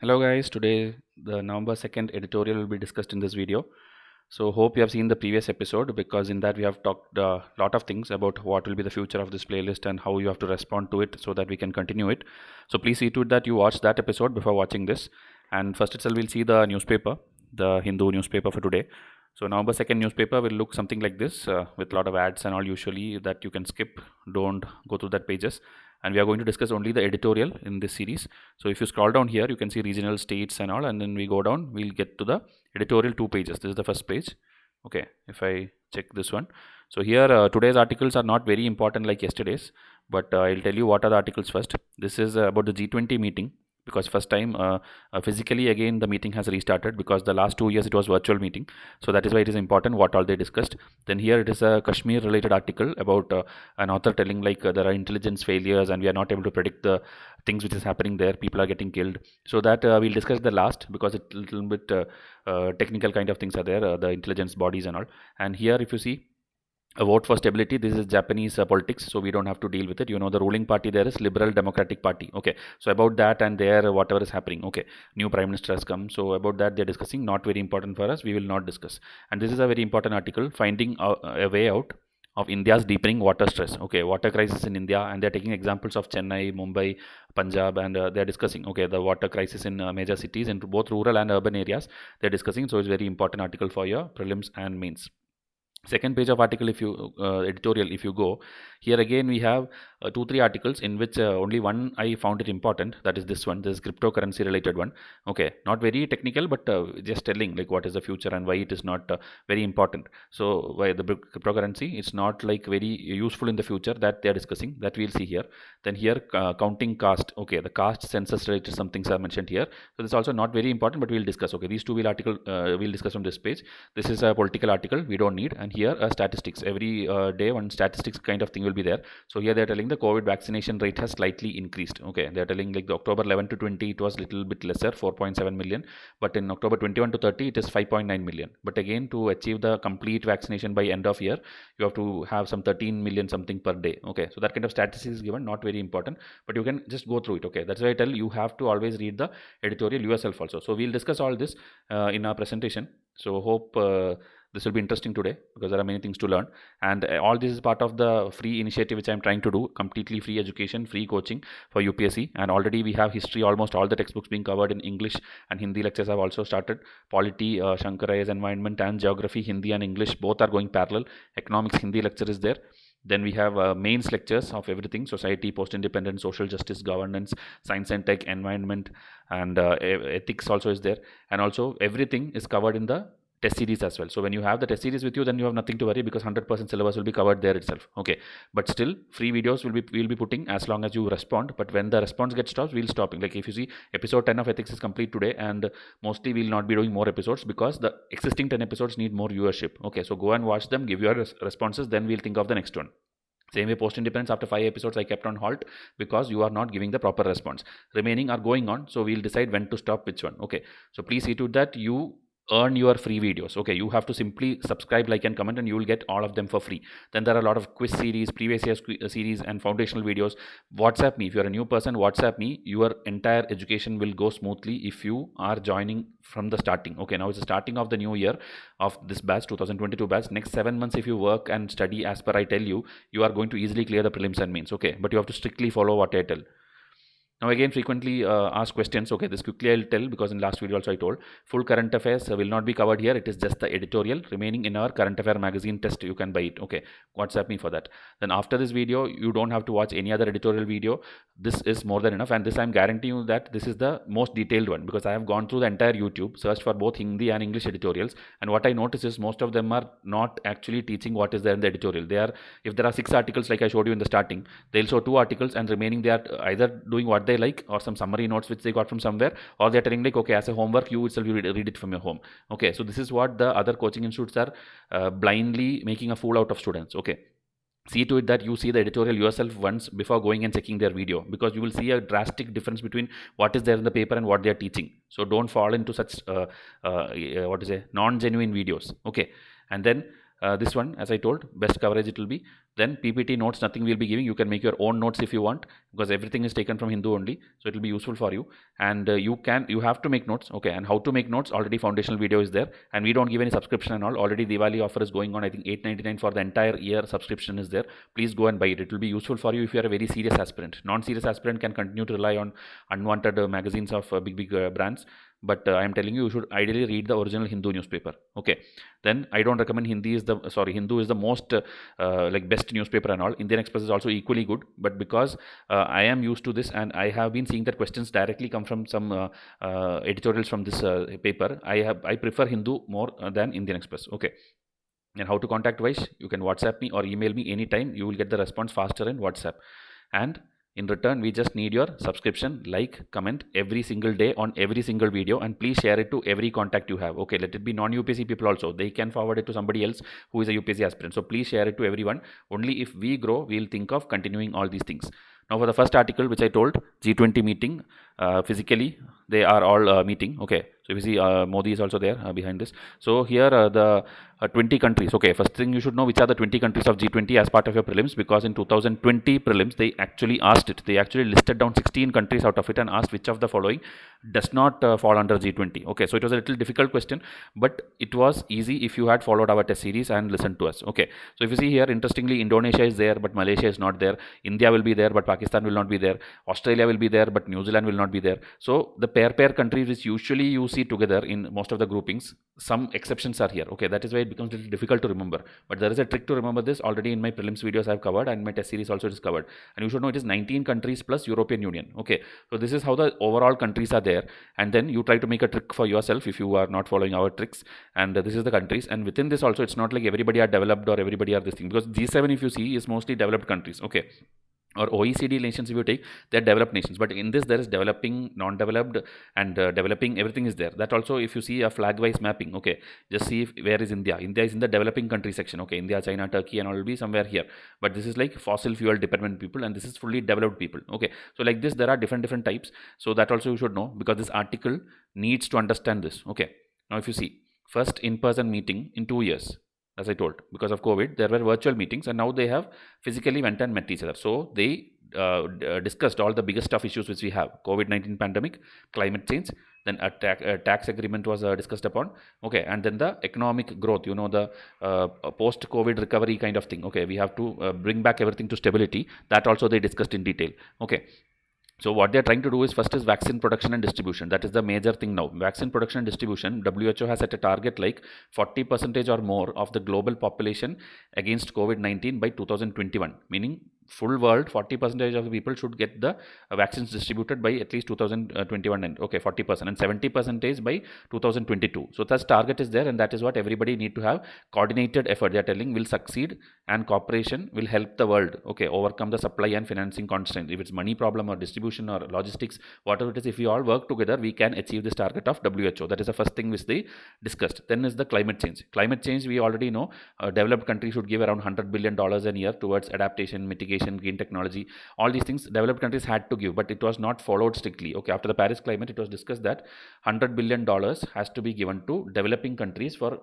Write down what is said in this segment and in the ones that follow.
Hello guys, today the November 2nd editorial will be discussed in this video. So hope you have seen the previous episode, because in that we have talked a lot of things about what will be the future of this playlist and how you have to respond to it so that we can continue it. So please see to it that you watch that episode before watching this. And first itself we'll see the newspaper, the Hindu newspaper for today. So November 2nd newspaper will look something like this, with a lot of ads and all usually that you can skip. Don't go through that pages. And we are going to discuss only the editorial in this series. So if you scroll down here, you can see regional, states and all, and then we go down, we'll get to the editorial 2 pages. This is the first page. Okay, if I check this one. So here today's articles are not very important like yesterday's, but I'll tell you what are the articles first. This is about the G20 meeting, because first time physically again the meeting has restarted, because the last 2 years it was virtual meeting. So that is why it is important what all they discussed. Then here it is a Kashmir related article about an author telling like there are intelligence failures and we are not able to predict the things which is happening there, people are getting killed. So that we'll discuss the last, because it's a little bit technical kind of things are there, the intelligence bodies and all. And here if you see a vote for stability, this is Japanese politics, so we don't have to deal with it. You know, the ruling party there is Liberal Democratic Party. Okay, so about that and there whatever is happening. Okay, new prime minister has come, so about that they're discussing. Not very important for us, we will not discuss. And this is a very important article, finding a way out of India's deepening water stress. Okay, water crisis in India, and they're taking examples of Chennai, Mumbai, Punjab, and they're discussing, okay, the water crisis in major cities in both rural and urban areas they're discussing. So it's very important article for your prelims and mains. Second page of article, if you editorial, if you go here again, we have 2-3 articles in which only one I found it important, that is this one. This is cryptocurrency related one. Okay, not very technical, but just telling like what is the future and why it is not very important. So why the cryptocurrency, it's not like very useful in the future, that they are discussing, that we'll see here. Then here counting caste. Okay, the caste census related some things are mentioned here, so this is also not very important, but we'll discuss. Okay, these two will article we'll discuss on this page. This is a political article, we don't need. And here statistics, every day one statistics kind of thing will be there. So here they're telling the COVID vaccination rate has slightly increased. Okay, they're telling like the October 11 to 20 it was little bit lesser, 4.7 million, but in October 21 to 30 it is 5.9 million. But again, to achieve the complete vaccination by end of year, you have to have some 13 million something per day. Okay, so that kind of statistics is given, not very important, but you can just go through it. Okay, that's why I tell you have to always read the editorial yourself also. So we'll discuss all this in our presentation. So hope this will be interesting today, because there are many things to learn. And all this is part of the free initiative which I'm trying to do, completely free education, free coaching for UPSC. And already we have history, almost all the textbooks being covered in English, and Hindi lectures have also started. Polity, Shankaray's environment, and geography, Hindi and English both are going parallel. Economics Hindi lecture is there. Then we have mains lectures of everything: society, post-independence, social justice, governance, science and tech, environment, and ethics also is there. And also everything is covered in the test series as well. So when you have the test series with you, then you have nothing to worry, because 100% syllabus will be covered there itself. Okay, but still free videos we'll be putting as long as you respond. But when the response gets stopped, we'll stop. Like if you see episode 10 of ethics is complete today, and mostly we'll not be doing more episodes, because the existing 10 episodes need more viewership. Okay, so go and watch them, give your responses, then we'll think of the next one. Same way, post independence, after 5 episodes I kept on halt, because you are not giving the proper response. Remaining are going on, so we'll decide when to stop which one. Okay, so please see to that you earn your free videos. Okay, you have to simply subscribe, like and comment, and you will get all of them for free. Then there are a lot of quiz series, previous year series, and foundational videos. WhatsApp me if you're a new person. WhatsApp me, your entire education will go smoothly if you are joining from the starting. Okay, now it's the starting of the new year of this batch, 2022 batch. Next 7 months if you work and study as per I tell you, you are going to easily clear the prelims and mains. Okay, but you have to strictly follow what I tell. Now again, frequently asked questions. Okay, this quickly I'll tell, because in last video also I told. Full current affairs will not be covered here. It is just the editorial remaining in our current affair magazine test. You can buy it. Okay, WhatsApp me for that. Then after this video, you don't have to watch any other editorial video. This is more than enough, and this I'm guaranteeing you that this is the most detailed one, because I have gone through the entire YouTube, searched for both Hindi and English editorials, and what I notice is most of them are not actually teaching what is there in the editorial. They are, if there are 6 articles like I showed you in the starting, they'll show 2 articles, and remaining they are either doing what they like, or some summary notes which they got from somewhere, or they're telling like, okay, as a homework you itself you read it from your home. Okay, so this is what the other coaching institutes are blindly making a fool out of students. Okay, see to it that you see the editorial yourself once before going and checking their video, because you will see a drastic difference between what is there in the paper and what they are teaching. So don't fall into such non-genuine videos. Okay, and then this one, as I told, best coverage it will be. Then PPT notes, nothing we'll be giving. You can make your own notes if you want, because everything is taken from Hindu only, so it will be useful for you. And you have to make notes, okay. And how to make notes, already foundational video is there, and we don't give any subscription and all. Already Diwali offer is going on. I think $8.99 for the entire year subscription is there. Please go and buy it. It will be useful for you if you are a very serious aspirant. Non-serious aspirant can continue to rely on unwanted magazines of big brands, but I am telling you, you should ideally read the original Hindu newspaper, okay. Then I don't recommend Hindu is the most like best newspaper and all. Indian Express is also equally good, but because I am used to this and I have been seeing that questions directly come from some editorials from this paper, I prefer Hindu more than Indian Express, okay. And how to contact Vysh? You can WhatsApp me or email me anytime. You will get the response faster in WhatsApp. And in return, we just need your subscription, like, comment every single day on every single video, and please share it to every contact you have. Okay, let it be non-UPSC people also. They can forward it to somebody else who is a UPSC aspirant. So please share it to everyone. Only if we grow, we'll think of continuing all these things. Now for the first article, which I told, G20 meeting, physically they are all meeting, okay. So if you see Modi is also there behind this. So here the 20 countries, okay. First thing you should know which are the 20 countries of G20 as part of your prelims, because in 2020 prelims they actually asked it. They actually listed down 16 countries out of it and asked which of the following does not fall under G20. Okay, so it was a little difficult question, but it was easy if you had followed our test series and listened to us. Okay, so if you see here, interestingly, Indonesia is there, but Malaysia is not there. India will be there, but Pakistan will not be there. Australia will be there, but New Zealand will not be there. So the pair countries which usually you see together in most of the groupings, some exceptions are here. Okay, that is why it becomes a little difficult to remember. But there is a trick to remember this. Already in my prelims videos I have covered, and my test series also is covered. And you should know it is 19 countries plus European Union. Okay, so this is how the overall countries are there. And then you try to make a trick for yourself if you are not following our tricks. And this is the countries. And within this also, it's not like everybody are developed or everybody are this thing, because G7, if you see, is mostly developed countries. Okay, or OECD nations, if you take, they're developed nations, but in this there is developing, non-developed, and developing. Everything is there. That also, if you see a flag wise mapping, okay, just see where is India. India is in the developing country section. Okay, India, China, Turkey and all will be somewhere here, but this is like fossil fuel dependent people, and this is fully developed people. Okay, so like this there are different types, so that also you should know, because this article needs to understand this. Okay, now if you see, first in-person meeting in 2 years, as I told, because of COVID, there were virtual meetings, and now they have physically went and met each other. So they discussed all the biggest of issues which we have: COVID-19 pandemic, climate change, then a tax agreement was discussed upon. Okay, and then the economic growth. You know, the post-COVID recovery kind of thing. Okay, we have to bring back everything to stability. That also they discussed in detail. Okay. So what they are trying to do is, first is vaccine production and distribution. That is the major thing now. Vaccine production and distribution, WHO has set a target like 40% or more of the global population against COVID-19 by 2021. Meaning full world, 40% of the people should get the vaccines distributed by at least 2021. And okay, 40%, and 70% by 2022. So that target is there, and that is what everybody need to have coordinated effort. They are telling will succeed, and cooperation will help the world, okay, overcome the supply and financing constraints. If it's money problem or distribution or logistics, whatever it is, if we all work together, we can achieve this target of WHO. That is the first thing which they discussed. Then is the climate change. Climate change, we already know, developed countries should give around $100 billion a year towards adaptation, mitigation, green technology. All these things developed countries had to give, but it was not followed strictly. Okay, after the Paris climate, it was discussed that $100 billion has to be given to developing countries for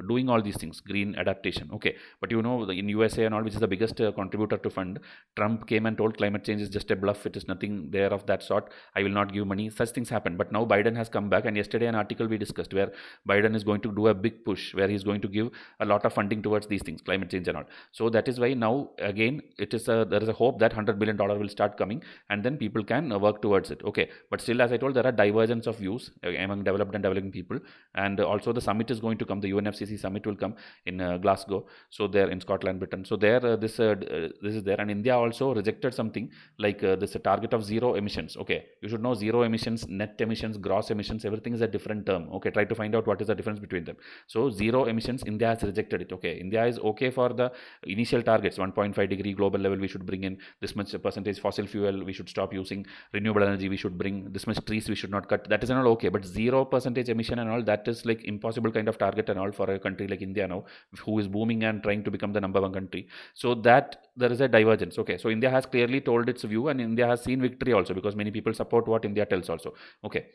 doing all these things, green adaptation. Okay, but you know, in USA and all, which is the biggest contributor to fund, Trump came and told climate change is just a bluff. It is nothing there of that sort. I will not give money. Such things happen. But now Biden has come back, and yesterday an article we discussed where Biden is going to do a big push, where he's going to give a lot of funding towards these things, climate change and all. So that is why now again it is there is a hope that $100 billion will start coming, and then people can work towards it. Okay, but still, as I told, there are divergence of views among developed and developing people. And also the summit is going to come. The UNFCCC summit will come in Glasgow, so there in Scotland, Britain. So there this is there, and India also rejected something like this target of zero emissions. Okay, you should know zero emissions, net emissions, gross emissions, everything is a different term. Okay, try to find out what is the difference between them. So zero emissions, India has rejected it. Okay, India is okay for the initial targets, 1.5 degree global level we should bring in, this much percentage fossil fuel we should stop using, renewable energy we should bring, this much trees we should not cut. That is all okay, but 0% emission and all, that is like impossible kind of target and all for a country like India now, who is booming and trying to become the #1 country. So that there is a divergence. Okay, so India has clearly told its view, and India has seen victory also, because many people support what India tells also. Okay,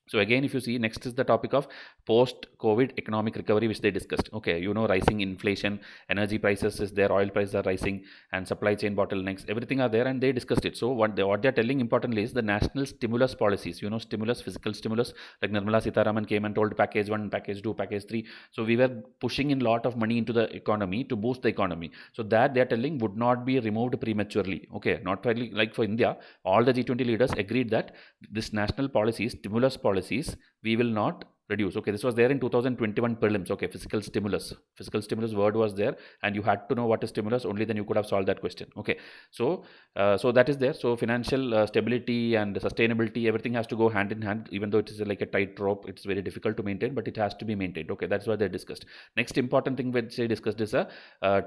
So again, if you see, next is the topic of post-COVID economic recovery, which they discussed. Okay, rising inflation, energy prices is there, oil prices are rising, and supply chain bottlenecks, everything are there, and they discussed it. So what they're telling importantly is the national stimulus policies. Stimulus, fiscal stimulus, like Nirmala Sitharaman came and told package 1, package 2, package 3. So we were pushing in lot of money into the economy to boost the economy. So that they're telling would not be removed prematurely. Okay, not really like for India, all the G20 leaders agreed that this national policies, stimulus policies, we will not reduce. Okay, this was there in 2021 prelims. Okay, fiscal stimulus word was there, and you had to know what is stimulus, only then you could have solved that question. Okay, so that is there. So financial stability and sustainability, everything has to go hand in hand, even though it is like a tight rope, it's very difficult to maintain, but it has to be maintained. Okay, that's what they discussed. Next important thing which they discussed is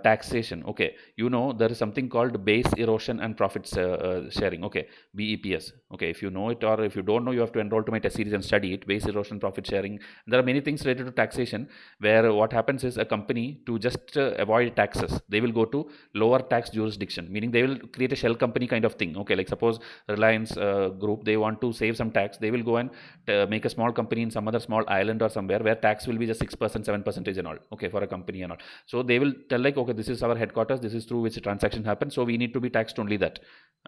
taxation. Okay, there is something called base erosion and profits sharing. Okay, BEPS. Okay, if you know it, or if you don't know, you have to enroll to my test series and study it. Base erosion, profit sharing. There are many things related to taxation, where what happens is a company, to just avoid taxes, they will go to lower tax jurisdiction, meaning they will create a shell company kind of thing. Okay, like suppose Reliance Group, they want to save some tax, they will go and make a small company in some other small island or somewhere where tax will be just 6%, 7% and all. Okay, for a company and all. So they will tell like, okay, this is our headquarters, this is through which the transaction happens, so we need to be taxed only that.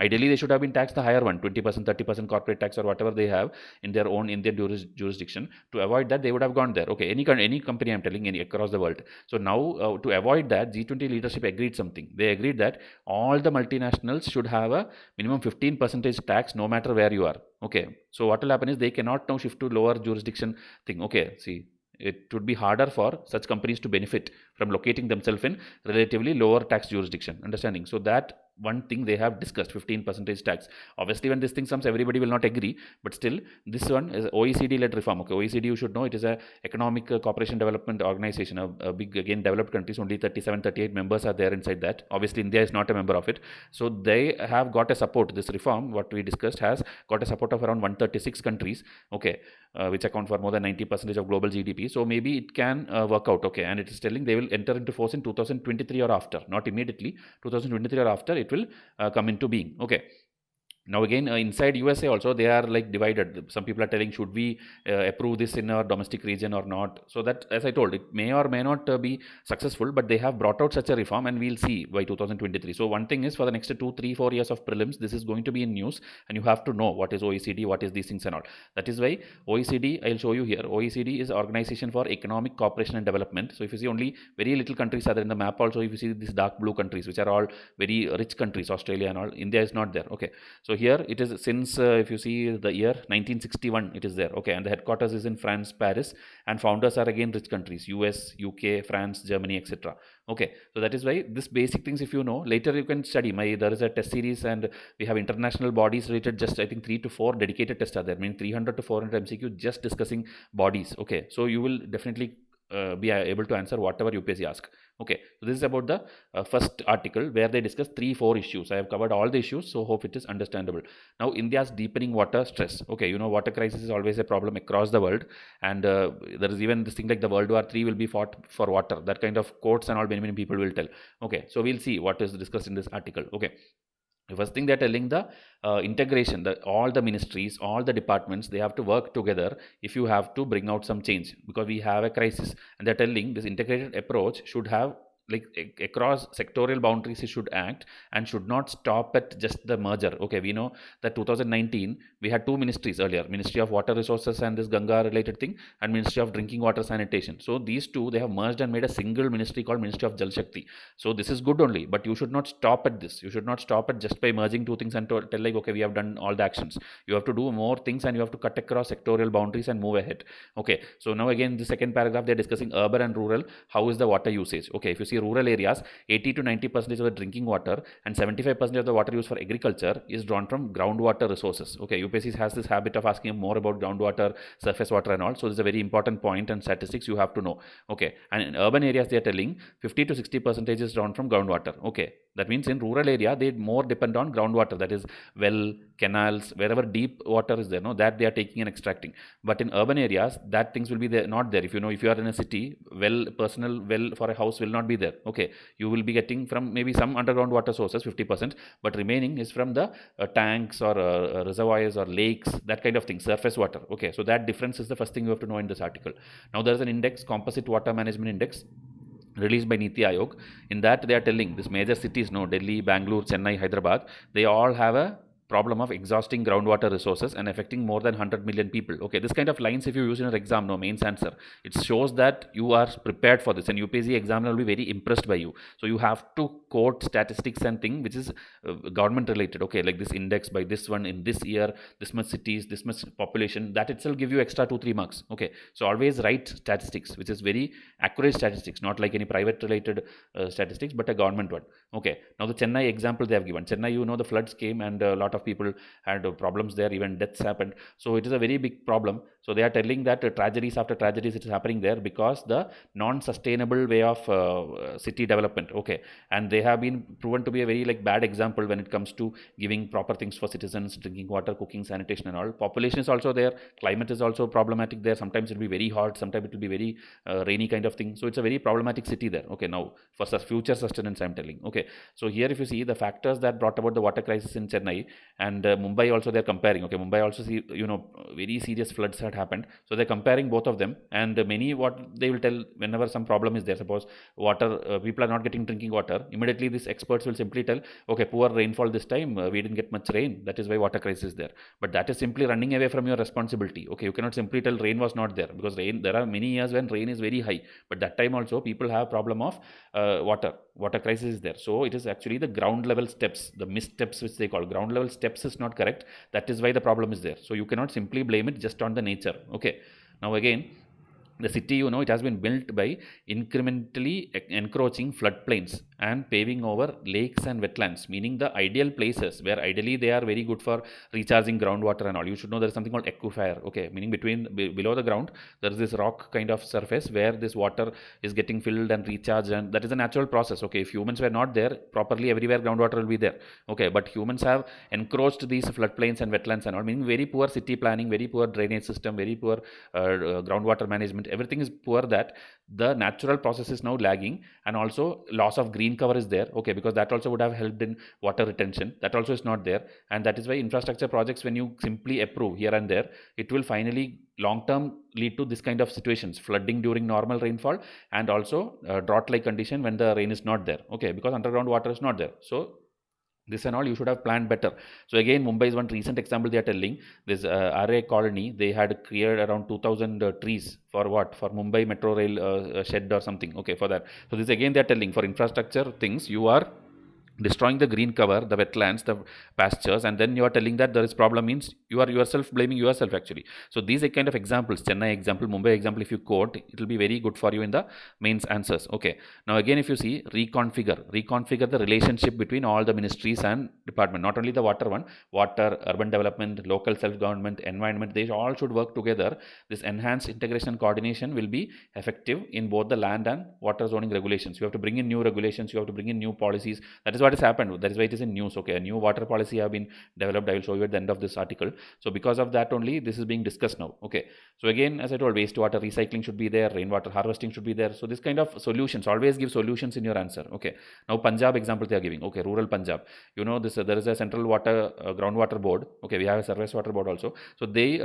Ideally, they should have been taxed the higher one, 20%, 30% corporate tax or whatever they have in their jurisdiction. To avoid that, they would have gone there. Okay, any company I'm telling, any across the world. So now to avoid that, G20 leadership agreed something. They agreed that all the multinationals should have a minimum 15% tax no matter where you are. Okay, so what will happen is they cannot now shift to lower jurisdiction thing. Okay, see, it would be harder for such companies to benefit from locating themselves in relatively lower tax jurisdiction. Understanding? So that one thing they have discussed, 15% tax. Obviously, when this thing comes, everybody will not agree, but still, this one is OECD-led reform. Okay, OECD, you should know, it is a economic cooperation development organization, a big, again, developed countries. Only 37, 38 members are there inside that. Obviously, India is not a member of it. So they have got a support. This reform, what we discussed, has got a support of around 136 countries. Okay, which account for more than 90% of global GDP. So maybe it can work out. Okay, and it is telling they will enter into force in 2023 or after, not immediately. 2023 or after, it will come into being. Okay. Now again, inside USA also, they are like divided. Some people are telling, should we approve this in our domestic region or not? So that, as I told, it may or may not be successful, but they have brought out such a reform, and we'll see by 2023. So one thing is, for the next 2, 3, 4 years of prelims, this is going to be in news, and you have to know what is OECD, what is these things and all. That is why OECD, I'll show you here. OECD is Organization for Economic Cooperation and Development. So if you see, only very little countries are there in the map. Also, if you see these dark blue countries, which are all very rich countries, Australia and all, India is not there. Okay, so here it is since if you see the year 1961, it is there. Okay, and the headquarters is in France, Paris, and founders are again rich countries, US, UK, France, Germany, etc. Okay, so that is why this basic things, if you know, later you can study. There is a test series, and we have international bodies related, just I think 3 to 4 dedicated tests are there, meaning 300 to 400 MCQ just discussing bodies. Okay, so you will definitely be able to answer whatever UPSC ask. Okay, so this is about the first article, where they discuss 3-4 issues. I have covered all the issues, so hope it is understandable. Now, India's deepening water stress. Okay, water crisis is always a problem across the world, and there is even this thing like the World War III will be fought for water. That kind of quotes and all, many people will tell. Okay, so we'll see what is discussed in this article. Okay. The first thing they're telling, the integration, all the ministries, all the departments, they have to work together if you have to bring out some change, because we have a crisis. And they're telling this integrated approach should have, like, across sectorial boundaries, it should act and should not stop at just the merger. Okay, we know that 2019 we had 2 ministries earlier, Ministry of Water Resources and this Ganga related thing, and Ministry of Drinking Water Sanitation. So these two, they have merged and made a single ministry called Ministry of Jal Shakti. So this is good only, but you should not stop at this. You should not stop at just by merging 2 things and tell like, okay, we have done all the actions. You have to do more things, and you have to cut across sectorial boundaries and move ahead. Okay, so now again, the second paragraph, they're discussing urban and rural. How is the water usage? Okay, if you see rural areas, 80 to 90% of the drinking water and 75% of the water used for agriculture is drawn from groundwater resources. Okay, UPSC has this habit of asking more about groundwater, surface water and all. So this is a very important point and statistics you have to know. Okay, and in urban areas, they are telling 50 to 60% is drawn from groundwater. Okay, That means in rural area they more depend on groundwater, that is well, canals, wherever deep water is there, no, that they are taking and extracting. But in urban areas, that things will be there, not there. If you are in a city, well, personal well for a house will not be there. Okay, you will be getting from maybe some underground water sources 50%, but remaining is from the tanks or reservoirs or lakes, that kind of thing, surface water. Okay, so that difference is the first thing you have to know in this article. Now there is an index, composite water management index, released by Niti Aayog. In that they are telling these major cities, no, Delhi, Bangalore, Chennai, Hyderabad, they all have a problem of exhausting groundwater resources and affecting more than 100 million people. Okay, this kind of lines if you use in your exam, no, mains answer, it shows that you are prepared for this, and UPSC examiner will be very impressed by you. So you have to quote statistics and thing which is government related. Okay, like this index by this one in this year, this much cities, this much population, that itself give you extra 2-3 marks. Okay, so always write statistics which is very accurate statistics, not like any private related statistics, but a government one. Okay, now the Chennai example they have given. Chennai, you know, the floods came and a lot of people had problems there, even deaths happened. So it is a very big problem. So they are telling that tragedies after tragedies it is happening there because the non-sustainable way of city development. Okay, and they have been proven to be a very like bad example when it comes to giving proper things for citizens, drinking water, cooking, sanitation and all. Population is also there, climate is also problematic there. Sometimes it will be very hot, sometimes it will be very rainy kind of thing. So it's a very problematic city there. Okay, now for future sustenance I'm telling. Okay, so here if you see the factors that brought about the water crisis in Chennai and Mumbai also they're comparing. Okay, Mumbai also see, you know, very serious floods had happened. So they're comparing both of them, and many what they will tell whenever some problem is there, suppose water, people are not getting drinking water, immediately these experts will simply tell, okay, poor rainfall this time, we didn't get much rain, that is why water crisis is there. But that is simply running away from your responsibility. Okay, you cannot simply tell rain was not there, because rain, there are many years when rain is very high, but that time also people have problem of water crisis is there. So it is actually the ground level steps, the missteps which they call ground level steps is not correct. That is why the problem is there. So you cannot simply blame it just on the nature. Okay, now again, the city, you know, it has been built by incrementally encroaching floodplains and paving over lakes and wetlands, meaning the ideal places where ideally they are very good for recharging groundwater and all. You should know there is something called aquifer. Okay, meaning below the ground there is this rock kind of surface where this water is getting filled and recharged, and that is a natural process. Okay, if humans were not there properly, everywhere groundwater will be there. Okay, but humans have encroached these floodplains and wetlands and all, meaning very poor city planning, very poor drainage system, very poor groundwater management. Everything is poor, that the natural process is now lagging, and also loss of green cover is there. Okay, because that also would have helped in water retention, that also is not there. And that is why infrastructure projects, when you simply approve here and there, it will finally long term lead to this kind of situations, flooding during normal rainfall, and also drought like condition when the rain is not there. Okay, because underground water is not there. So this and all you should have planned better. So again, Mumbai is one recent example they are telling. This RA colony, they had cleared around 2000 trees for what? For Mumbai metro rail shed or something. Okay, for that. So this again they are telling, for infrastructure things you are destroying the green cover, the wetlands, the pastures, and then you are telling that there is problem, means you are yourself blaming yourself actually. So these are kind of examples, Chennai example, Mumbai example, if you quote, it will be very good for you in the mains answers. Okay, now again if you see, reconfigure the relationship between all the ministries and department, not only the water one, water, urban development, local self-government, environment, they all should work together. This enhanced integration and coordination will be effective in both the land and water zoning regulations. You have to bring in new regulations, you have to bring in new policies. That is what has happened. That is why it is in news. Okay, a new water policy have been developed. I will show you at the end of this article. So because of that only this is being discussed now. Okay, so again, as I told, wastewater recycling should be there, rainwater harvesting should be there. So this kind of solutions, always give solutions in your answer. Okay, now Punjab example they are giving. Okay, rural Punjab, you know this, there is a central water groundwater board. Okay, we have a surface water board also. So they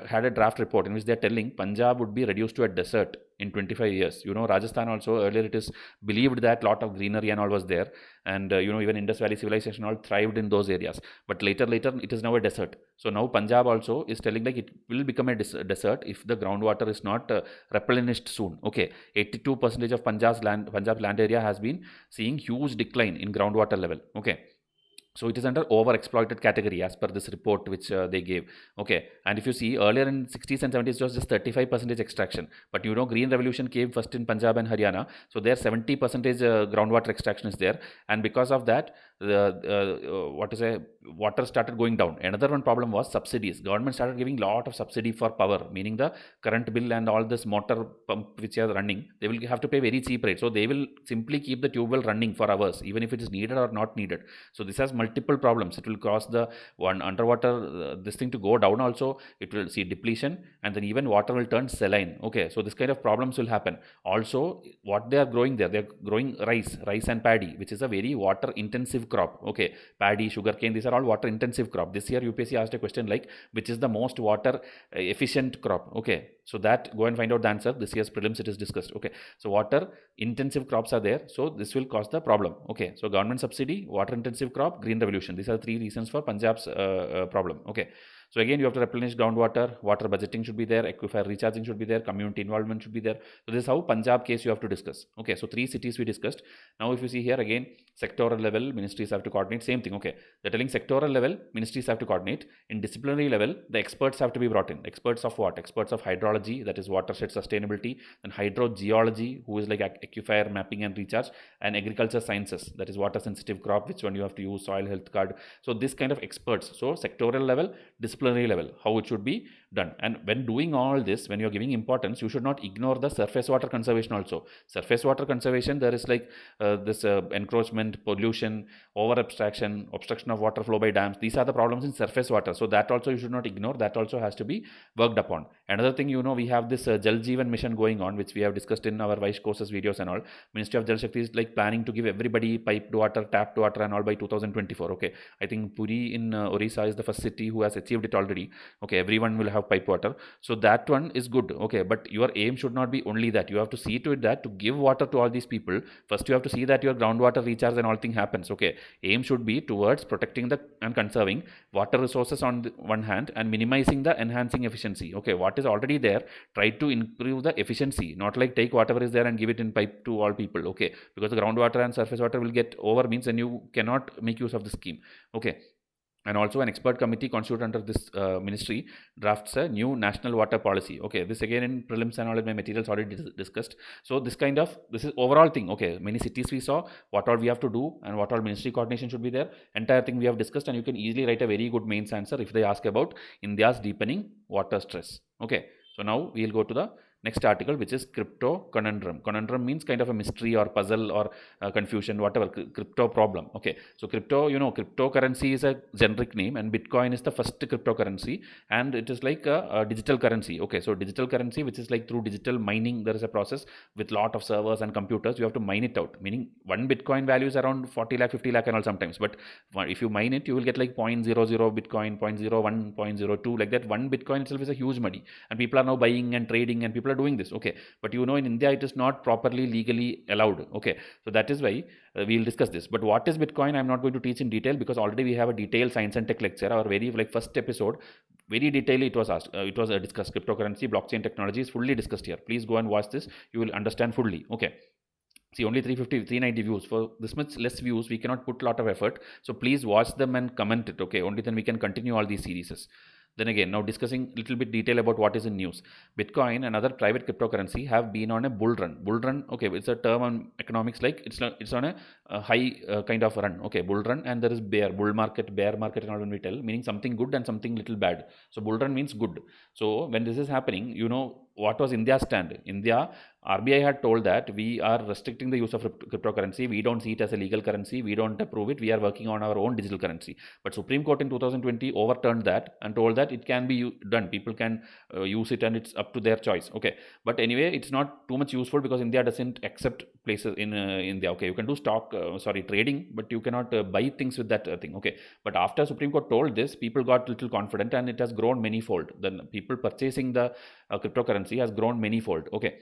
had a draft report in which they are telling Punjab would be reduced to a desert in 25 years. You know, Rajasthan also, earlier it is believed that lot of greenery and all was there, and you know, even Indus Valley civilization all thrived in those areas, but later it is now a desert. So now Punjab also is telling like it will become a desert if the groundwater is not replenished soon. Okay, 82% of Punjab's land area has been seeing huge decline in groundwater level. Okay, so it is under overexploited category as per this report which they gave. Okay, and if you see, earlier in 60s and 70s it was just 35% extraction, but you know, green revolution came first in Punjab and Haryana, so there 70% groundwater extraction is there, and because of that what to say, water started going down. Another one problem was subsidies. Government started giving lot of subsidy for power, meaning the current bill and all this motor pump which are running, they will have to pay very cheap rate. So they will simply keep the tube well running for hours, even if it is needed or not needed. So this has multiple problems. It will cause the one underwater this thing to go down also. It will see depletion, and then even water will turn saline. Okay, so this kind of problems will happen. Also, what they are growing there, they are growing rice and paddy, which is a very water intensive crop. Okay, paddy, sugarcane, these are all water intensive crop. This year UPSC asked a question like, which is the most water efficient crop? Okay, so that, go and find out the answer. This year's prelims it is discussed. Okay, so water intensive crops are there, so this will cause the problem. Okay, so government subsidy, water intensive crop, green revolution, these are three reasons for Punjab's problem. Okay, so again, you have to replenish groundwater, water budgeting should be there, aquifer recharging should be there, community involvement should be there. So this is how Punjab case you have to discuss. Okay, so 3 cities we discussed. Now if you see here again, sectoral level, ministries have to coordinate, same thing. Okay, they're telling sectoral level, ministries have to coordinate. In disciplinary level, the experts have to be brought in. Experts of what? Experts of hydrology, that is watershed sustainability, and hydrogeology, who is like aquifer mapping and recharge, and agriculture sciences, that is water sensitive crop, which one you have to use, soil health card. So this kind of experts. So sectoral level, disciplinary level, how it should be done. And when doing all this, when you're giving importance, you should not ignore the surface water conservation also. Surface water conservation, there is like this encroachment, pollution, over abstraction, obstruction of water flow by dams. These are the problems in surface water. So that also you should not ignore. That also has to be worked upon. Another thing, you know, we have this Jal Jeevan mission going on, which we have discussed in our Vysh courses videos and all. Ministry of Jal Shakti is like planning to give everybody piped water, tapped water and all by 2024. Okay, I think Puri in Orissa is the first city who has achieved it already. Okay, everyone will have pipe water, so that one is good. Okay, but your aim should not be only that. You have to see to it that to give water to all these people, first you have to see that your groundwater recharge and all thing happens. Okay, aim should be towards protecting the and conserving water resources on the one hand and minimizing the enhancing efficiency. Okay, what is already there, try to improve the efficiency, not like take whatever is there and give it in pipe to all people. Okay, because the groundwater and surface water will get over, means then you cannot make use of the scheme. Okay, and also an expert committee constituted under this ministry drafts a new national water policy. Okay, this again in prelims and all in my materials already discussed. So this is overall thing. Okay, many cities we saw, what all we have to do and what all ministry coordination should be there, entire thing we have discussed, and you can easily write a very good mains answer if they ask about India's deepening water stress. Okay, so now we will go to the next article, which is crypto conundrum. Conundrum means kind of a mystery or puzzle or confusion, whatever, crypto problem. Okay, so crypto, you know, cryptocurrency is a generic name, and Bitcoin is the first cryptocurrency, and it is like a digital currency. Okay, so digital currency, which is like through digital mining, there is a process with lot of servers and computers. You have to mine it out, meaning one Bitcoin value is around 40 lakh, 50 lakh and all sometimes, but if you mine it, you will get like 0.00 Bitcoin, 0.01, 0.02, like that. One Bitcoin itself is a huge money, and people are now buying and trading, and people are doing this. Okay, but you know, in India it is not properly legally allowed. Okay, so that is why we will discuss this. But what is Bitcoin, I'm not going to teach in detail, because already we have a detailed science and tech lecture, our very like first episode, very detailedly it was asked, it was discussed. Cryptocurrency, blockchain technology is fully discussed here. Please go and watch this, you will understand fully. Okay, see, only 350, 390 views. For this much less views, we cannot put a lot of effort. So please watch them and comment it. Okay, only then we can continue all these series. Then again, now discussing a little bit detail about what is in news. Bitcoin and other private cryptocurrency have been on a bull run. Bull run, okay, it's a term on economics, like it's on a high kind of run. Okay, bull run, and there is bull market, bear market and all when we tell, meaning something good and something little bad. So bull run means good. So when this is happening, you know, what was India's stand? India, RBI had told that we are restricting the use of cryptocurrency. We don't see it as a legal currency. We don't approve it. We are working on our own digital currency. But Supreme Court in 2020 overturned that and told that it can be done. People can use it, and it's up to their choice. Okay, but anyway, it's not too much useful because India doesn't accept places in India. Okay, you can do trading, but you cannot buy things with that thing. Okay, but after Supreme Court told this, people got little confident, and it has grown manyfold. Then people purchasing the cryptocurrency has grown manyfold. Okay,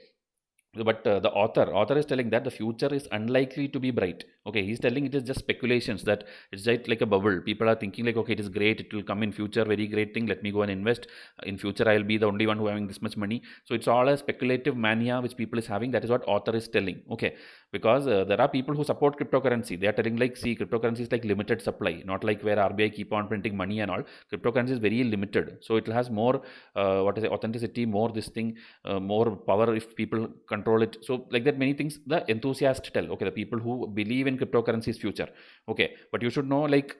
but the author is telling that the future is unlikely to be bright. Okay, he's telling it is just speculations, that it's just like a bubble. People are thinking like, okay, it is great, it will come in future, very great thing, let me go and invest in future, I'll be the only one who having this much money. So it's all a speculative mania which people is having. That is what author is telling. Okay, because there are people who support cryptocurrency. They are telling like, see, cryptocurrency is like limited supply, not like where RBI keep on printing money and all. Cryptocurrency is very limited, so it has more authenticity, more this thing, more power if people control it. So like that, many things the enthusiasts tell. Okay, the people who believe in cryptocurrency's future. Okay, but you should know, like,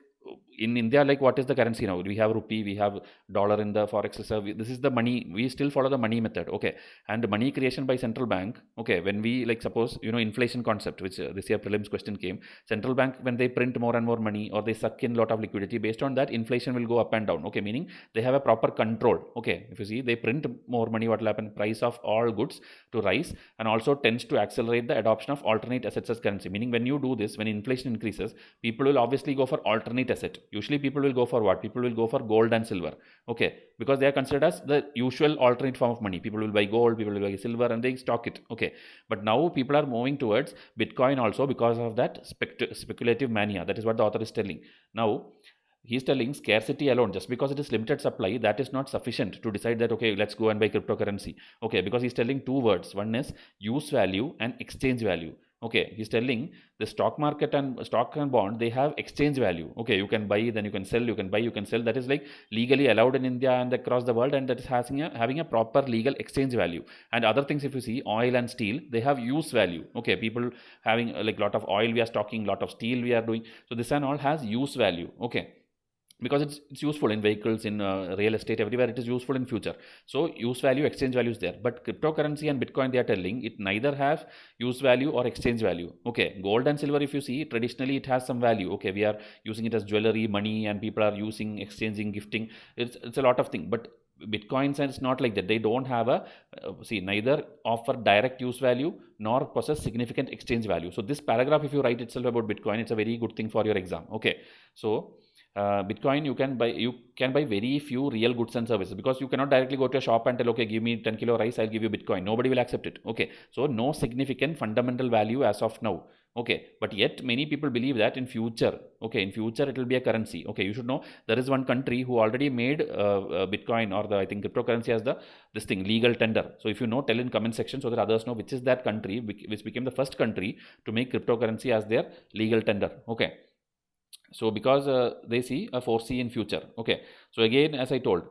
in India, like, what is the currency now? We have rupee, we have dollar in the forex reserve. This is the money. We still follow the money method. Okay, and money creation by central bank. Okay, when we, like, suppose, inflation concept, which this year prelims question came. Central bank, when they print more and more money, or they suck in lot of liquidity, based on that inflation will go up and down. Okay, meaning they have a proper control. Okay, if you see, they print more money, what will happen? Price of all goods to rise, and also tends to accelerate the adoption of alternate assets as currency. Meaning, when you do this, when inflation increases, people will obviously go for alternate asset. Usually people will go for what? People will go for gold and silver. Okay, because they are considered as the usual alternate form of money. People will buy gold, people will buy silver, and they stock it. Okay, but now people are moving towards Bitcoin also, because of that speculative mania. That is what the author is telling. Now he's telling scarcity alone, just because it is limited supply, that is not sufficient to decide that, okay, let's go and buy cryptocurrency. Okay, because he's telling two words. One is use value and exchange value. Okay, he's telling the stock market and stock and bond, they have exchange value. Okay, you can buy, then you can sell, you can buy, you can sell. That is like legally allowed in India and across the world, and that is having a proper legal exchange value. And other things, if you see, oil and steel, they have use value. Okay, people having like lot of oil we are stocking, lot of steel we are doing. So this and all has use value. Okay, because it's useful in vehicles, in real estate, everywhere it is useful in future. So use value, exchange value is there. But cryptocurrency and Bitcoin, they are telling it neither have use value or exchange value. Okay, gold and silver, if you see, traditionally it has some value. Okay, we are using it as jewelry, money, and people are using, exchanging, gifting. It's a lot of things. But Bitcoins, and it's not like that. They don't have a neither offer direct use value nor possess significant exchange value. So this paragraph, if you write itself about Bitcoin, it's a very good thing for your exam. Okay, so Bitcoin, you can buy very few real goods and services, because you cannot directly go to a shop and tell, okay, give me 10 kilo rice, I'll give you Bitcoin. Nobody will accept it. Okay, so no significant fundamental value as of now. Okay, but yet many people believe that in future, okay, in future it will be a currency. Okay, you should know there is one country who already made Bitcoin, or I think cryptocurrency, as this thing legal tender. So if you know, tell in comment section so that others know which is that country which became the first country to make cryptocurrency as their legal tender. Okay, so because they see a foresee in future. Okay, so again, as I told,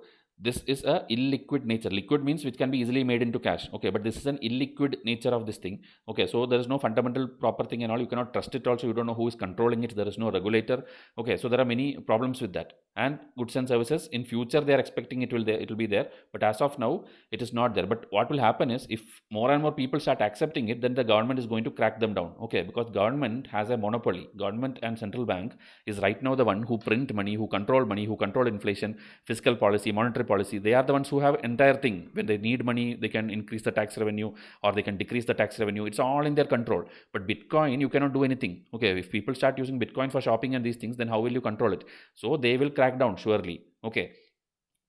this is a illiquid nature. Liquid means which can be easily made into cash. Okay, but this is an illiquid nature of this thing. Okay, so there is no fundamental proper thing and all. You cannot trust it also. You don't know who is controlling it. There is no regulator. Okay, so there are many problems with that. And goods and services, in future they are expecting it will be there, but as of now it is not there. But what will happen is, if more and more people start accepting it, then the government is going to crack them down. Okay, because government has a monopoly. Government and central bank is right now the one who print money, who control inflation, fiscal policy, monetary policy. They are the ones who have entire thing. When they need money, they can increase the tax revenue or they can decrease the tax revenue. It's all in their control. But Bitcoin, you cannot do anything. Okay, if people start using Bitcoin for shopping and these things, then how will you control it? So they will crack down surely. Okay,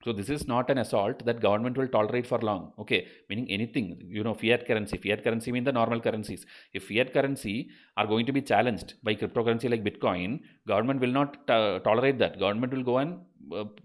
so this is not an assault that government will tolerate for long. Okay, meaning anything, fiat currency means the normal currencies. If fiat currency are going to be challenged by cryptocurrency like Bitcoin, government will not tolerate that. Government will go and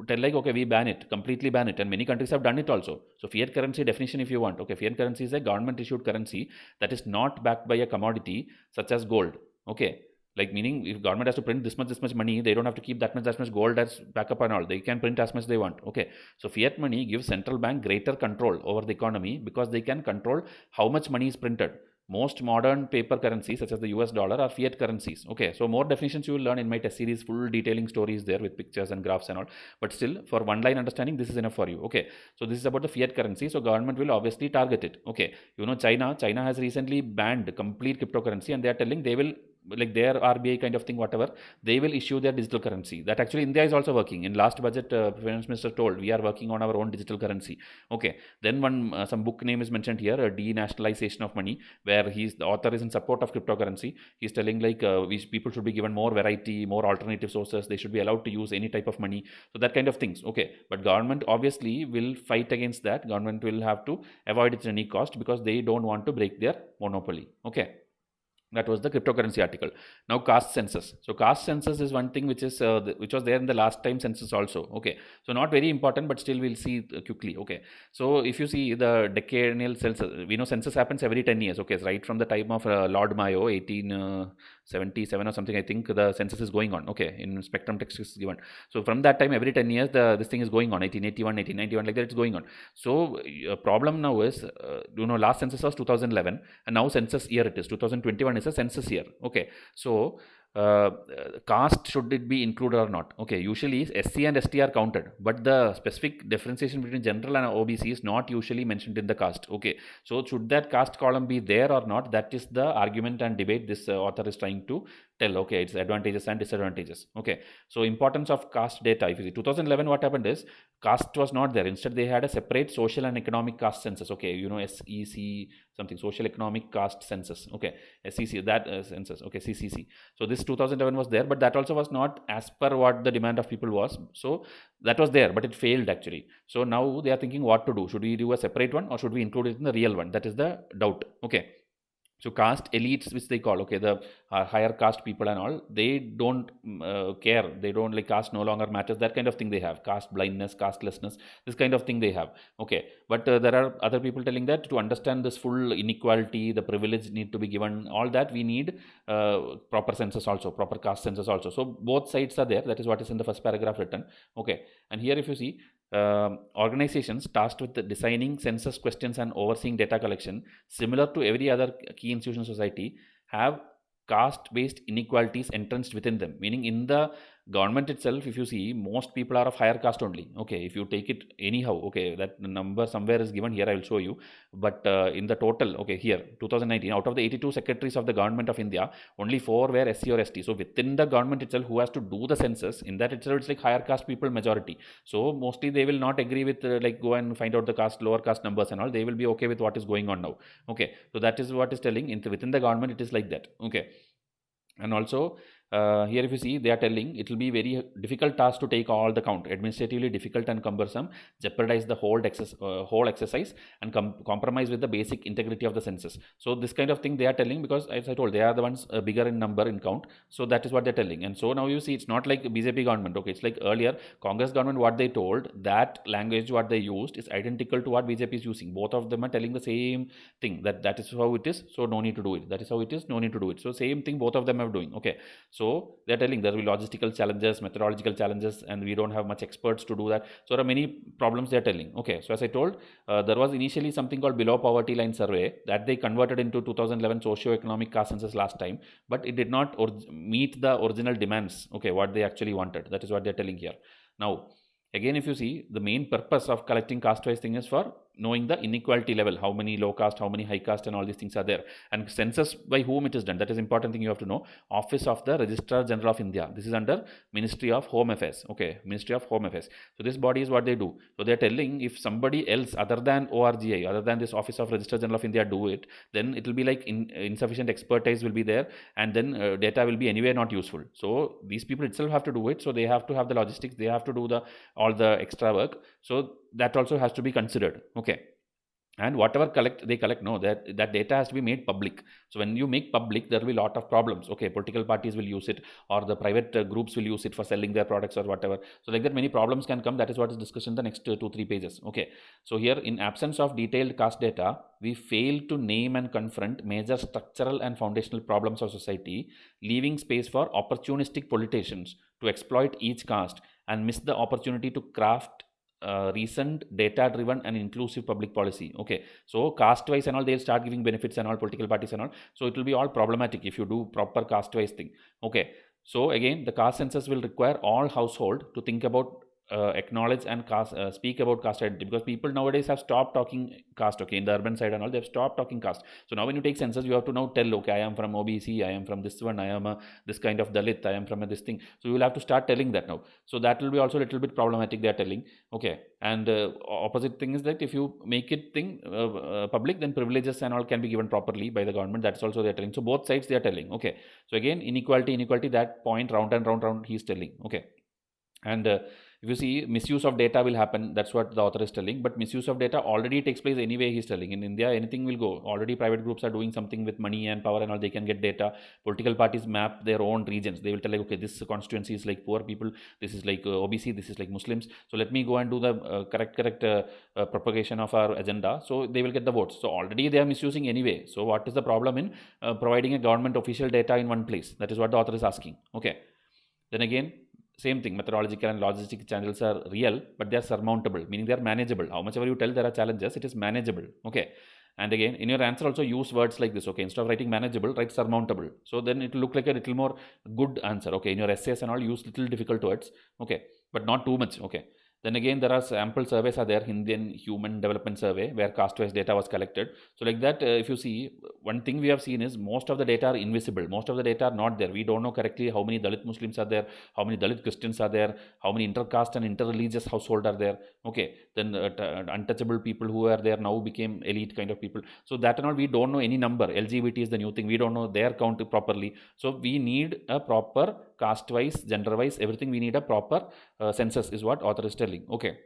tell like, okay, we completely ban it, and many countries have done it also. So fiat currency definition, if you want, okay, fiat currency is a government issued currency that is not backed by a commodity such as gold. Okay, like, meaning if government has to print this much money, they don't have to keep that much gold as backup and all. They can print as much they want. Okay, so fiat money gives central bank greater control over the economy, because they can control how much money is printed. Most modern paper currencies such as the US dollar are fiat currencies. Okay, so more definitions you will learn in my test series. Full detailing stories there with pictures and graphs and all, but still for one line understanding this is enough for you. Okay, so this is about the fiat currency. So government will obviously target it. Okay, China has recently banned complete cryptocurrency, and they are telling they will, like their RBI kind of thing, whatever, they will issue their digital currency. That actually India is also working. In last budget, finance minister told we are working on our own digital currency. Okay, then some book name is mentioned here, a denationalization of money, where the author is in support of cryptocurrency. He's telling like people should be given more variety, more alternative sources. They should be allowed to use any type of money. So that kind of things. Okay, but government obviously will fight against that. Government will have to avoid it at any cost, because they don't want to break their monopoly. Okay. That was the cryptocurrency article. Now caste census. So caste census is one thing which is which was there in the last time census also. Okay, so not very important, but still we'll see quickly. Okay, so if you see the decennial census, we know census happens every 10 years. Okay, so right from the time of Lord Mayo, 1877 or something, I think the census is going on. Okay, in spectrum text is given. So from that time, every 10 years, this thing is going on. 1881, 1891, like that, it's going on. So problem now is, last census was 2011, and now census year it is 2021 is a census year. Okay, so caste, should it be included or not? Okay, usually SC and ST are counted, but the specific differentiation between general and OBC is not usually mentioned in the caste. Okay, so should that caste column be there or not? That is the argument and debate this author is trying to tell. Okay, it's advantages and disadvantages. Okay, so importance of caste data. If you see 2011, what happened is caste was not there. Instead, they had a separate social and economic caste census. Okay, SEC something, social economic caste census. Okay, SEC, that census. Okay, CCC. So this 2011 was there, but that also was not as per what the demand of people was. So that was there, but it failed actually. So now they are thinking what to do. Should we do a separate one, or should we include it in the real one? That is the doubt. Okay. So caste elites, which they call, okay, the higher caste people and all, they don't care. They don't, like, caste no longer matters. That kind of thing they have. Caste blindness, castelessness, this kind of thing they have. Okay, but there are other people telling that to understand this full inequality, the privilege need to be given, all that we need proper census also, proper caste census also. So both sides are there. That is what is in the first paragraph written. Okay, and here if you see, organizations tasked with designing census questions and overseeing data collection, similar to every other key institution society, have caste-based inequalities entrenched within them. Meaning, in the government itself, if you see, most people are of higher caste only. Okay, if you take it anyhow, okay, that number somewhere is given here, I will show you. But in the total, okay, here 2019, out of the 82 secretaries of the government of India, only 4 were SC or ST. So within the government itself, who has to do the census, in that itself it's like higher caste people majority. So mostly they will not agree with like go and find out the caste, lower caste numbers and all. They will be okay with what is going on now. Okay, so that is what is telling. Within the government it is like that. Okay, and also here if you see, they are telling it will be very difficult task to take all the count, administratively difficult and cumbersome, jeopardize the whole exercise, and compromise with the basic integrity of the census. So this kind of thing they are telling, because as I told, they are the ones bigger in number, in count. So that is what they're telling. And so now you see, it's not like BJP government. Okay, it's like earlier Congress government, what they told, that language what they used is identical to what BJP is using. Both of them are telling the same thing, that is how it is, so no need to do it. That is how it is, no need to do it. So same thing both of them are doing. Okay, so they're telling there will be logistical challenges, methodological challenges, and we don't have much experts to do that. So there are many problems they're telling. Okay, so as I told, there was initially something called below poverty line survey that they converted into 2011 socio-economic caste census last time, but it did not meet the original demands. Okay, what they actually wanted. That is what they're telling here. Now, again, if you see, the main purpose of collecting caste-wise thing is for knowing the inequality level, how many low caste, how many high caste, and all these things are there. And census by whom it is done, that is important thing you have to know. Office of the Registrar General of India. This is under Ministry of Home Affairs. Okay, Ministry of Home Affairs. So this body is what they do. So they are telling, if somebody else other than ORGI, other than this Office of Registrar General of India do it, then it will be like insufficient expertise will be there, and then data will be anyway not useful. So these people itself have to do it. So they have to have the logistics. They have to do all the extra work. So that also has to be considered. Okay, and whatever they collect, no, that data has to be made public. So when you make public, there will be a lot of problems. Okay, political parties will use it, or the private groups will use it for selling their products or whatever. So like that, many problems can come. That is what is discussed in the next 2-3 pages. Okay, so here, in absence of detailed caste data, we fail to name and confront major structural and foundational problems of society, leaving space for opportunistic politicians to exploit each caste and miss the opportunity to craft recent data-driven and inclusive public policy. Okay, so caste-wise and all, they'll start giving benefits and all, political parties and all. So it will be all problematic if you do proper caste-wise thing. Okay, so again, the caste census will require all household to think about, acknowledge and speak about caste identity, because people nowadays have stopped talking caste. Okay, in the urban side and all, they've stopped talking caste. So now when you take census, you have to now tell, okay, I am from OBC, I am from this one, I am this kind of Dalit, I am from this thing. So you will have to start telling that now. So that will be also a little bit problematic, they are telling. Okay, and opposite thing is that if you make it public, then privileges and all can be given properly by the government. That's also they are telling. So both sides they are telling. Okay, so again, inequality, that point round and round he's telling. Okay, and If you see, misuse of data will happen. That's what the author is telling. But misuse of data already takes place anyway, he's telling. In India, anything will go. Already private groups are doing something with money and power and all. They can get data. Political parties map their own regions. They will tell like, okay, this constituency is like poor people. This is like OBC. This is like Muslims. So let me go and do the correct propagation of our agenda. So they will get the votes. So already they are misusing anyway. So what is the problem in providing a government official data in one place? That is what the author is asking. Okay. Then again, same thing, methodological and logistic challenges are real, but they are surmountable, meaning they are manageable. How much ever you tell there are challenges, it is manageable. Okay. And again, in your answer also use words like this. Okay. Instead of writing manageable, write surmountable. So then it will look like a little more good answer. Okay. In your essays and all, use little difficult words. Okay. But not too much. Okay. Then again, there are sample surveys are there, Indian Human Development Survey, where caste-wise data was collected. So like that, if you see, one thing we have seen is most of the data are invisible. Most of the data are not there. We don't know correctly how many Dalit Muslims are there, how many Dalit Christians are there, how many inter-caste and inter-religious household are there. Okay, then untouchable people who are there now became elite kind of people. So that and all, we don't know any number. LGBT is the new thing. We don't know their count properly. So we need a proper caste-wise, gender-wise, everything. We need a proper census is what author is telling. Okay.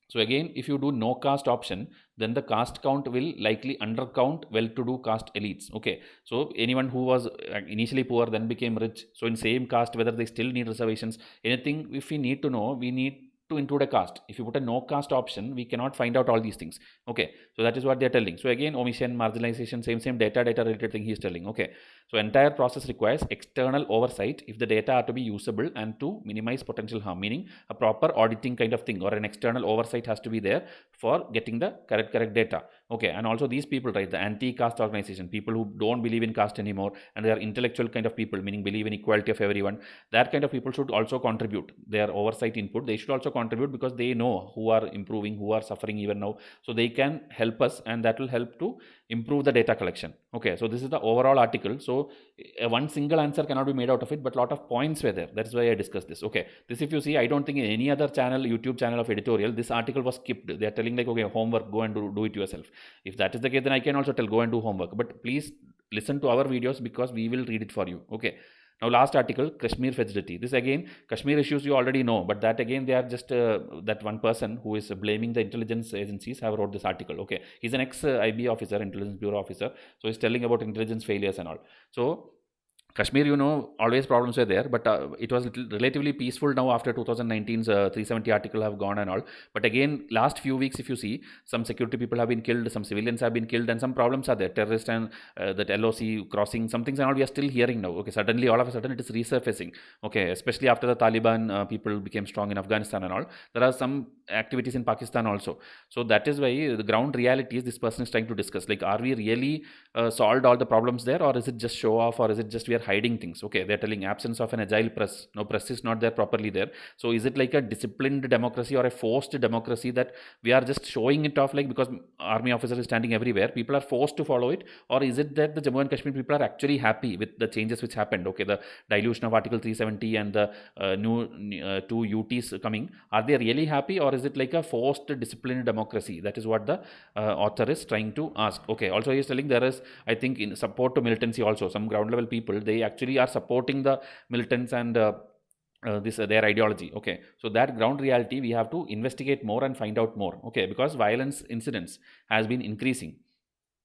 So again, if you do no caste option, then the caste count will likely undercount well-to-do caste elites. Okay. So anyone who was initially poor then became rich. So in same caste, whether they still need reservations, anything, if we need to know, we need to include a caste. If you put a no caste option, we cannot find out all these things. Okay. So that is what they are telling. So again, omission, marginalization, same data related thing he is telling. Okay. So entire process requires external oversight if the data are to be usable and to minimize potential harm, meaning a proper auditing kind of thing or an external oversight has to be there for getting the correct data. Okay. And also these people, right, the anti-caste organization, people who don't believe in caste anymore and they are intellectual kind of people, meaning believe in equality of everyone, that kind of people should also contribute their oversight input. They should also contribute because they know who are improving, who are suffering even now. So they can help us and that will help to improve the data collection. Okay. So this is the overall article. So one single answer cannot be made out of it, but a lot of points were there. That's why I discussed this. Okay. This, if you see, I don't think in any other channel, YouTube channel of editorial, this article was skipped. They are telling like, okay, homework, go and do it yourself. If that is the case, then I can also tell, go and do homework. But please listen to our videos because we will read it for you. Okay. Now, last article, Kashmir fragility. This again, Kashmir issues you already know, but that again, they are just that one person who is blaming the intelligence agencies have wrote this article. Okay. He's an ex-IB officer, Intelligence Bureau officer. So he's telling about intelligence failures and all. So Kashmir, you know, always problems were there, but it was relatively peaceful now after 2019's 370 article have gone and all. But again, last few weeks, if you see, some security people have been killed, some civilians have been killed, and some problems are there. Terrorist and that LOC crossing, some things and all we are still hearing now. Okay, suddenly, all of a sudden, it is resurfacing. Okay, especially after the Taliban people became strong in Afghanistan and all. There are some activities in Pakistan also. So that is why the ground reality is this person is trying to discuss. Like, are we really solved all the problems there, or is it just show off, or is it just we are hiding things? Okay, they're telling absence of an agile press. No, press is not there properly there. So is it like a disciplined democracy or a forced democracy that we are just showing it off, like because army officer is standing everywhere, people are forced to follow it? Or is it that the Jammu and Kashmir people are actually happy with the changes which happened? Okay, the dilution of Article 370 and the new two UTs coming, are they really happy, or is it like a forced disciplined democracy? That is what the author is trying to ask. Okay, also he is telling there is, I think, in support to militancy also, some ground level people, they actually are supporting the militants and their ideology. Okay, so that ground reality we have to investigate more and find out more. Okay, because violence incidents has been increasing.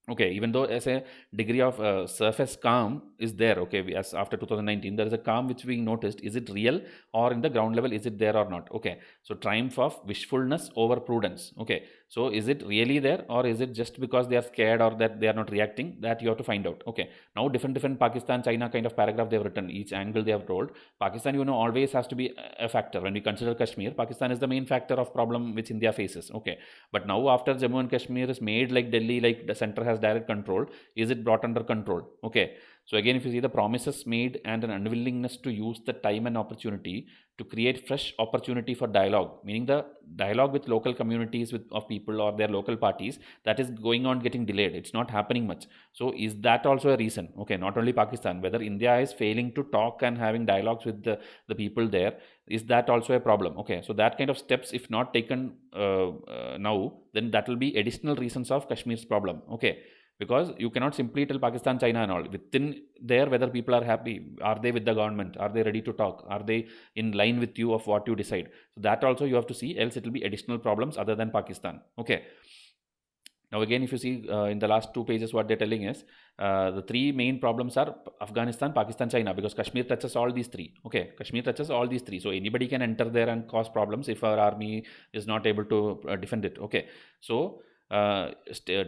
Okay, even though as a degree of surface calm is there, okay, as after 2019, there is a calm which we noticed. Is it real, or in the ground level, is it there or not? Okay, so triumph of wishfulness over prudence. Okay, so is it really there, or is it just because they are scared or that they are not reacting? That you have to find out. Okay, now different Pakistan, China kind of paragraph they have written, each angle they have told. Pakistan, you know, always has to be a factor. When we consider Kashmir, Pakistan is the main factor of problem which India faces. Okay, but now after Jammu and Kashmir is made like Delhi, like the center has direct control, is it brought under control? Okay, so again, if you see the promises made and an unwillingness to use the time and opportunity to create fresh opportunity for dialogue, meaning the dialogue with local communities of people or their local parties, that is going on getting delayed. It's not happening much. So is that also a reason? Okay, not only Pakistan, whether India is failing to talk and having dialogues with the people there, is that also a problem? Okay, so that kind of steps, if not taken now, then that will be additional reasons of Kashmir's problem. Okay, because you cannot simply tell Pakistan, China and all. Within there, whether people are happy, are they with the government, are they ready to talk, are they in line with you of what you decide. So that also you have to see, else it will be additional problems other than Pakistan. Okay. Now again, if you see in the last 2 pages, what they're telling is the 3 main problems are Afghanistan, Pakistan, China, because Kashmir touches all these 3. Okay, Kashmir touches all these 3. So anybody can enter there and cause problems if our army is not able to defend it. Okay, so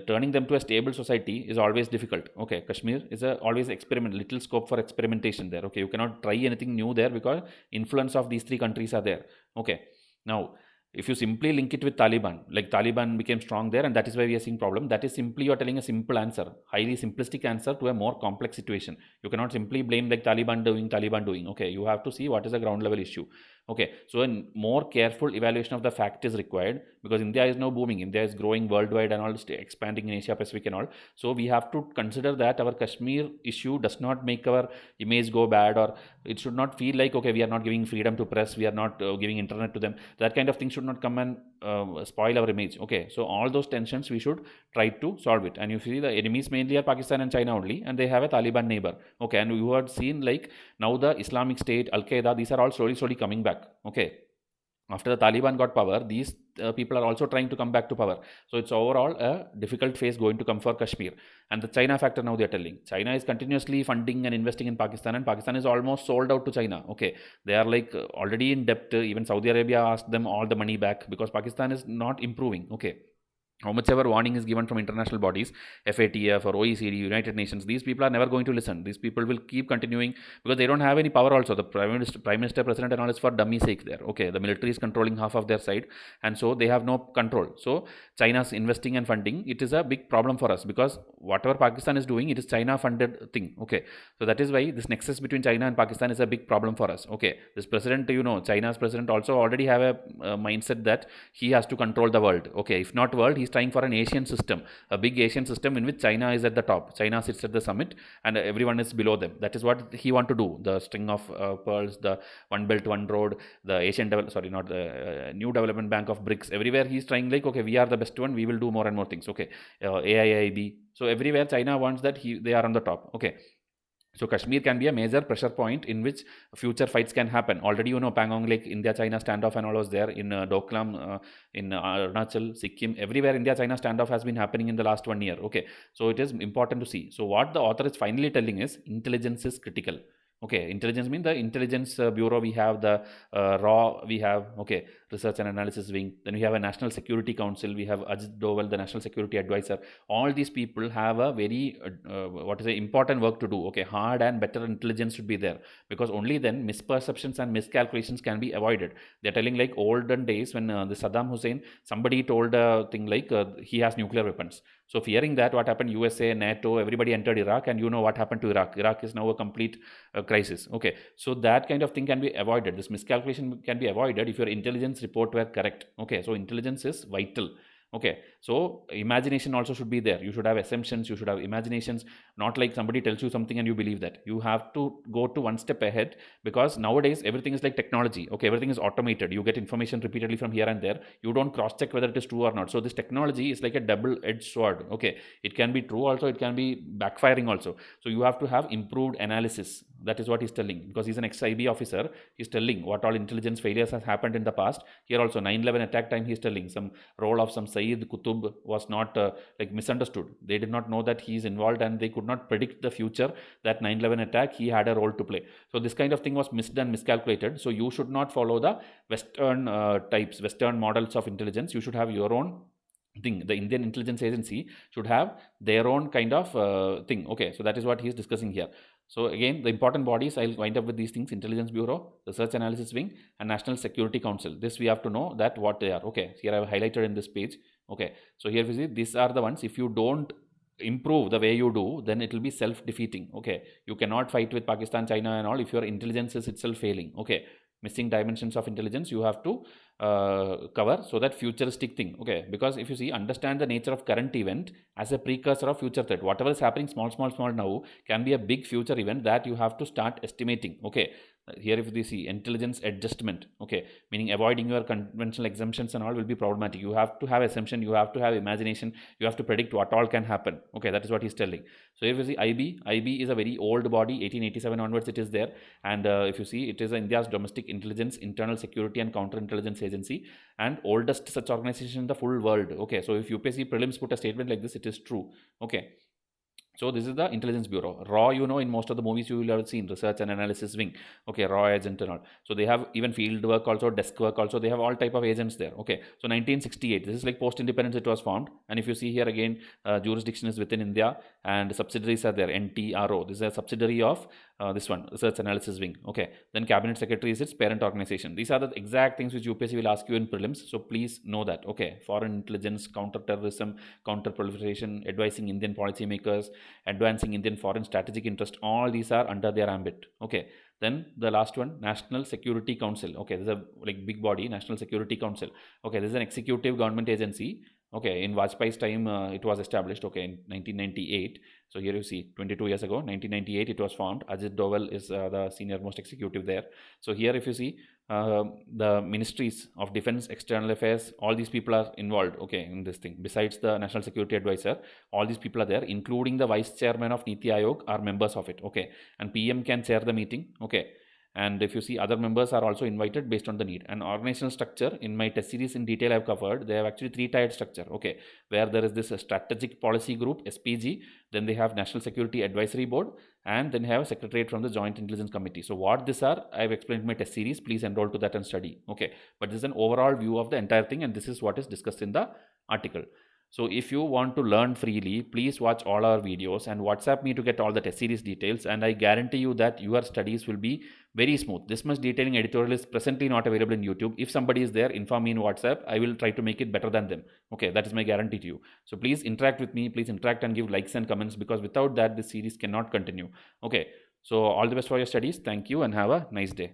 turning them to a stable society is always difficult. Okay, Kashmir is always experiment, little scope for experimentation there. Okay, you cannot try anything new there because influence of these 3 countries are there. Okay, now if you simply link it with Taliban, like Taliban became strong there and that is why we are seeing problem, that is simply you are telling a simple answer, highly simplistic answer to a more complex situation. You cannot simply blame like Taliban doing. Okay, you have to see what is the ground level issue. Okay, so a more careful evaluation of the fact is required, because India is now booming, India is growing worldwide and all, expanding in Asia Pacific and all. So we have to consider that our Kashmir issue does not make our image go bad, or it should not feel like, okay, we are not giving freedom to press, we are not giving internet to them. That kind of thing should not come and spoil our image. Okay, so all those tensions we should try to solve it. And you see the enemies mainly are Pakistan and China only, and they have a Taliban neighbor. Okay, and you have seen like now the Islamic State, Al-Qaeda, these are all slowly coming back. Okay, after the Taliban got power, these people are also trying to come back to power. So it's overall a difficult phase going to come for Kashmir. And the China factor, now they're telling China is continuously funding and investing in Pakistan, and Pakistan is almost sold out to China. Okay, they are like already in debt. Even Saudi Arabia asked them all the money back because Pakistan is not improving. Okay, how much ever warning is given from international bodies, FATF or OECD, United Nations, these people are never going to listen. These people will keep continuing because they don't have any power also. The Prime Minister, President and all is for dummy sake there. Okay, the military is controlling half of their side, and so they have no control. So China's investing and funding, it is a big problem for us, because whatever Pakistan is doing, it is China funded thing. Okay, so that is why this nexus between China and Pakistan is a big problem for us. Okay, this president, China's president also already have a mindset that he has to control the world. Okay, if not world, he's trying for an Asian system, a big Asian system in which China is at the top. China sits at the summit and everyone is below them. That is what he want to do. The string of pearls, the One Belt, One Road, the New Development Bank of BRICS. Everywhere he's trying like, okay, we are the best one. We will do more and more things. Okay, AIIB. So everywhere China wants that they are on the top. Okay. So Kashmir can be a major pressure point in which future fights can happen. Already, Pangong Lake, India-China standoff and all was there in Doklam, in Arunachal, Sikkim, everywhere India-China standoff has been happening in the last 1 year. Okay, so it is important to see. So what the author is finally telling is intelligence is critical. Okay, intelligence means the intelligence bureau we have, the RAW we have, okay, research and analysis wing. Then we have a National Security Council. We have Ajit Doval, the National Security Advisor. All these people have a very, important work to do. Okay, hard and better intelligence should be there, because only then misperceptions and miscalculations can be avoided. They're telling like olden days when the Saddam Hussein, somebody told a thing like he has nuclear weapons. So fearing that, what happened? USA, NATO, everybody entered Iraq, and you know what happened to Iraq. Iraq is now a complete crisis. Okay, so that kind of thing can be avoided. This miscalculation can be avoided if your intelligence report were correct. Okay, so intelligence is vital. Okay, so imagination also should be there. You should have assumptions, you should have imaginations, not like somebody tells you something and you believe that. You have to go to one step ahead, because nowadays everything is like technology. Okay, everything is automated. You get information repeatedly from here and there. You don't cross check whether it is true or not. So this technology is like a double-edged sword. Okay, it can be true also, it can be backfiring also. So you have to have improved analysis. That is what he's telling, because he's an ex-IB officer. He's telling what all intelligence failures has happened in the past. Here also 9/11 attack time, he's telling some role of some Sayyid Qutb was not misunderstood. They did not know that he is involved, and they could not predict the future that 9/11 attack he had a role to play. So this kind of thing was misdone, miscalculated. So you should not follow the Western Western models of intelligence. You should have your own thing. The Indian Intelligence Agency should have their own kind of thing. Okay, so that is what he is discussing here. So again, the important bodies, I'll wind up with these things: Intelligence Bureau, Research Analysis Wing, and National Security Council. This we have to know that what they are. Okay, here I have highlighted in this page. Okay, so here we see these are the ones. If you don't improve the way you do, then it will be self-defeating. Okay, you cannot fight with Pakistan, China and all if your intelligence is itself failing. Okay, missing dimensions of intelligence you have to cover, so that futuristic thing. Okay, because if you see, understand the nature of current event as a precursor of future threat. Whatever is happening small now can be a big future event that you have to start estimating. Okay, Here if you see intelligence adjustment, okay, meaning avoiding your conventional exemptions and all will be problematic. You have to have assumption, you have to have imagination, you have to predict what all can happen. Okay, that is what he's telling. So if you see IB is a very old body, 1887 onwards it is there. And if you see, it is India's domestic intelligence, internal security and counterintelligence agency, and oldest such organization in the full world. Okay, so if UPSC prelims put a statement like this, it is true. Okay, so this is the intelligence bureau. RAW, you know, in most of the movies you will have seen, research and analysis wing. Okay, RAW agent and all. So they have even field work also, desk work also. They have all type of agents there. Okay, so 1968. This is like post independence it was formed. And if you see here again, jurisdiction is within India and subsidiaries are there. NTRO. This is a subsidiary of this one, research analysis wing. Okay, then cabinet secretary is its parent organization. These are the exact things which UPSC will ask you in prelims. So please know that. Okay, foreign intelligence, counter-terrorism, counter-proliferation, advising Indian policymakers, advancing Indian foreign strategic interest, all these are under their ambit. Okay, then the last one, National Security Council. Okay, this is a like big body, National Security Council. Okay, this is an executive government agency. Okay, in Vajpayee's time it was established. Okay, in 1998. So here you see 22 years ago, 1998 it was formed. Ajit Doval is the senior most executive there. So here if you see the ministries of defense, external affairs, all these people are involved, okay, in this thing. Besides the national security advisor, all these people are there, including the vice chairman of Niti Aayog are members of it. Okay, and PM can chair the meeting. Okay, and if you see, other members are also invited based on the need. And organizational structure, in my test series in detail I've covered, they have actually three-tiered structure. Okay, where there is this strategic policy group, SPG, then they have National Security Advisory Board, and then have a secretariat from the Joint Intelligence Committee. So what these are, I've explained in my test series. Please enroll to that and study. Okay, but this is an overall view of the entire thing, and this is what is discussed in the article. So if you want to learn freely, please watch all our videos and WhatsApp me to get all the test series details, and I guarantee you that your studies will be very smooth. This much detailing editorial is presently not available in YouTube. If somebody is there, inform me in WhatsApp. I will try to make it better than them. Okay, that is my guarantee to you. So please interact with me. Please interact and give likes and comments, because without that, this series cannot continue. Okay, so all the best for your studies. Thank you and have a nice day.